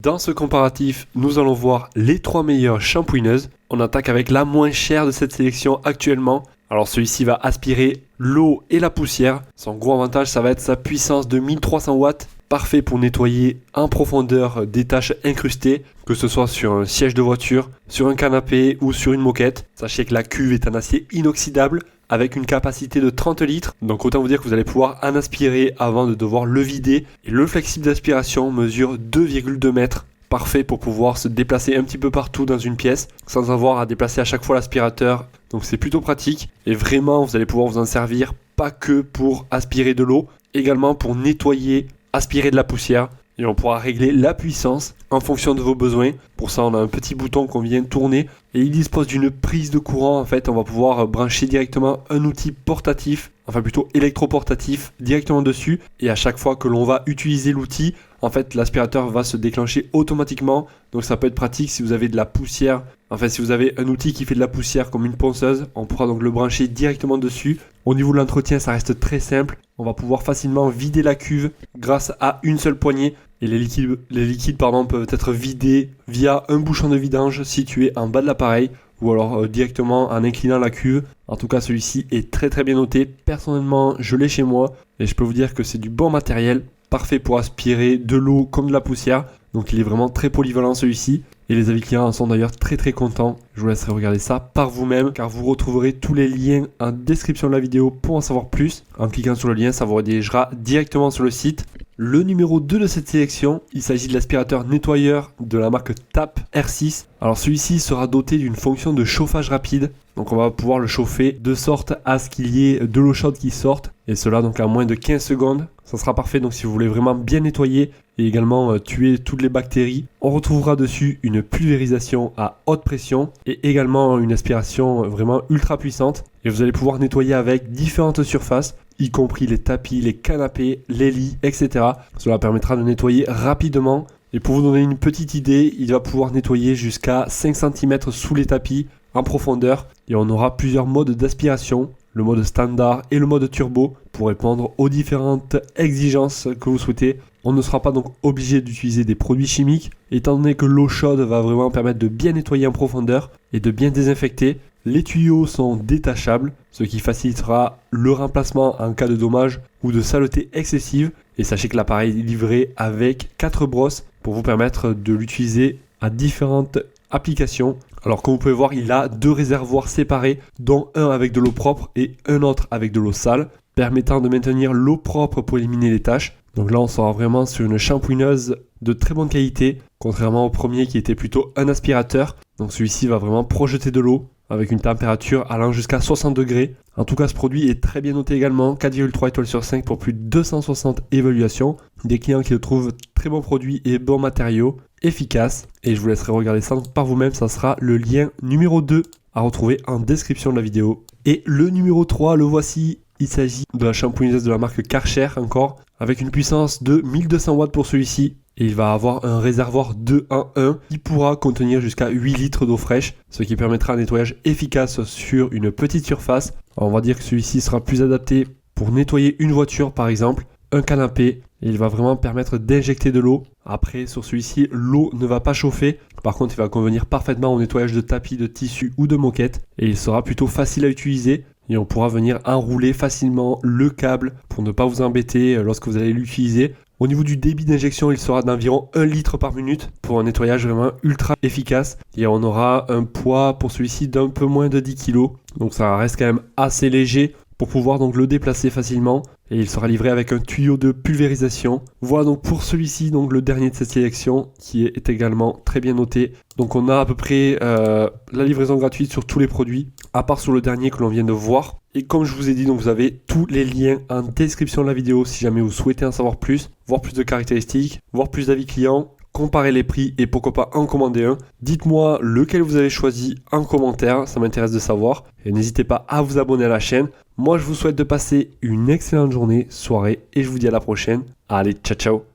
Dans ce comparatif, nous allons voir les 3 meilleures shampooineuses. On attaque avec la moins chère de cette sélection actuellement. Alors celui-ci va aspirer l'eau et la poussière. Son gros avantage, ça va être sa puissance de 1300 watts. Parfait pour nettoyer en profondeur des taches incrustées, que ce soit sur un siège de voiture, sur un canapé ou sur une moquette. Sachez que la cuve est un acier inoxydable avec une capacité de 30 litres. Donc autant vous dire que vous allez pouvoir en aspirer avant de devoir le vider. Et le flexible d'aspiration mesure 2,2 mètres. Parfait pour pouvoir se déplacer un petit peu partout dans une pièce sans avoir à déplacer à chaque fois l'aspirateur. Donc c'est plutôt pratique et vraiment vous allez pouvoir vous en servir pas que pour aspirer de l'eau, également pour nettoyer, aspirer de la poussière. Et on pourra régler la puissance en fonction de vos besoins. Pour ça, on a un petit bouton qu'on vient tourner et il dispose d'une prise de courant. En fait, on va pouvoir brancher directement un outil portatif, enfin plutôt électroportatif, directement dessus. Et à chaque fois que l'on va utiliser l'outil, en fait, l'aspirateur va se déclencher automatiquement. Donc ça peut être pratique si vous avez de la poussière. En fait, si vous avez un outil qui fait de la poussière comme une ponceuse, on pourra donc le brancher directement dessus. Au niveau de l'entretien, ça reste très simple. On va pouvoir facilement vider la cuve grâce à une seule poignée. Et les liquides peuvent être vidés via un bouchon de vidange situé en bas de l'appareil ou alors directement en inclinant la cuve. En tout cas, celui-ci est très très bien noté. Personnellement, je l'ai chez moi et je peux vous dire que c'est du bon matériel. Parfait pour aspirer de l'eau comme de la poussière. Donc il est vraiment très polyvalent celui-ci. Et les avis clients en sont d'ailleurs très très contents. Je vous laisserai regarder ça par vous-même car vous retrouverez tous les liens en description de la vidéo pour en savoir plus. En cliquant sur le lien, ça vous redirigera directement sur le site. Le numéro 2 de cette sélection, il s'agit de l'aspirateur nettoyeur de la marque TAP R6. Alors celui-ci sera doté d'une fonction de chauffage rapide. Donc on va pouvoir le chauffer de sorte à ce qu'il y ait de l'eau chaude qui sorte. Et cela donc à moins de 15 secondes. Ça sera parfait donc si vous voulez vraiment bien nettoyer et également tuer toutes les bactéries. On retrouvera dessus une pulvérisation à haute pression et également une aspiration vraiment ultra puissante. Et vous allez pouvoir nettoyer avec différentes surfaces, y compris les tapis, les canapés, les lits, etc. Cela permettra de nettoyer rapidement. Et pour vous donner une petite idée, il va pouvoir nettoyer jusqu'à 5 cm sous les tapis en profondeur. Et on aura plusieurs modes d'aspiration, le mode standard et le mode turbo, pour répondre aux différentes exigences que vous souhaitez. On ne sera pas donc obligé d'utiliser des produits chimiques, étant donné que l'eau chaude va vraiment permettre de bien nettoyer en profondeur et de bien désinfecter. Les tuyaux sont détachables, ce qui facilitera le remplacement en cas de dommage ou de saleté excessive. Et sachez que l'appareil est livré avec 4 brosses pour vous permettre de l'utiliser à différentes applications. Alors comme vous pouvez voir, il a 2 réservoirs séparés, dont un avec de l'eau propre et un autre avec de l'eau sale, permettant de maintenir l'eau propre pour éliminer les taches. Donc là on sera vraiment sur une shampooineuse de très bonne qualité, contrairement au premier qui était plutôt un aspirateur. Donc celui-ci va vraiment projeter de l'eau avec une température allant jusqu'à 60 degrés. En tout cas, ce produit est très bien noté également, 4,3 étoiles sur 5 pour plus de 260 évaluations. Des clients qui le trouvent très bon produit et bon matériau, efficace. Et je vous laisserai regarder ça par vous-même, ça sera le lien numéro 2 à retrouver en description de la vidéo. Et le numéro 3, le voici. Il s'agit de la shampooineuse de la marque Karcher encore, avec une puissance de 1200 watts pour celui-ci. Et il va avoir un réservoir 2-1-1 qui pourra contenir jusqu'à 8 litres d'eau fraîche, ce qui permettra un nettoyage efficace sur une petite surface. Alors on va dire que celui-ci sera plus adapté pour nettoyer une voiture par exemple, un canapé, et il va vraiment permettre d'injecter de l'eau. Après sur celui-ci, l'eau ne va pas chauffer, par contre il va convenir parfaitement au nettoyage de tapis, de tissu ou de moquette, et il sera plutôt facile à utiliser. Et on pourra venir enrouler facilement le câble pour ne pas vous embêter lorsque vous allez l'utiliser. Au niveau du débit d'injection, il sera d'environ 1 litre par minute pour un nettoyage vraiment ultra efficace. Et on aura un poids pour celui-ci d'un peu moins de 10 kg. Donc ça reste quand même assez léger pour pouvoir donc le déplacer facilement. Et il sera livré avec un tuyau de pulvérisation. Voilà donc pour celui-ci, donc le dernier de cette sélection qui est également très bien noté. Donc on a à peu près la livraison gratuite sur tous les produits, à part sur le dernier que l'on vient de voir. Et comme je vous ai dit, donc vous avez tous les liens en description de la vidéo si jamais vous souhaitez en savoir plus, voir plus de caractéristiques, voir plus d'avis clients, comparer les prix et pourquoi pas en commander un. Dites-moi lequel vous avez choisi en commentaire, ça m'intéresse de savoir. Et n'hésitez pas à vous abonner à la chaîne. Moi je vous souhaite de passer une excellente journée, soirée et je vous dis à la prochaine. Allez, ciao ciao.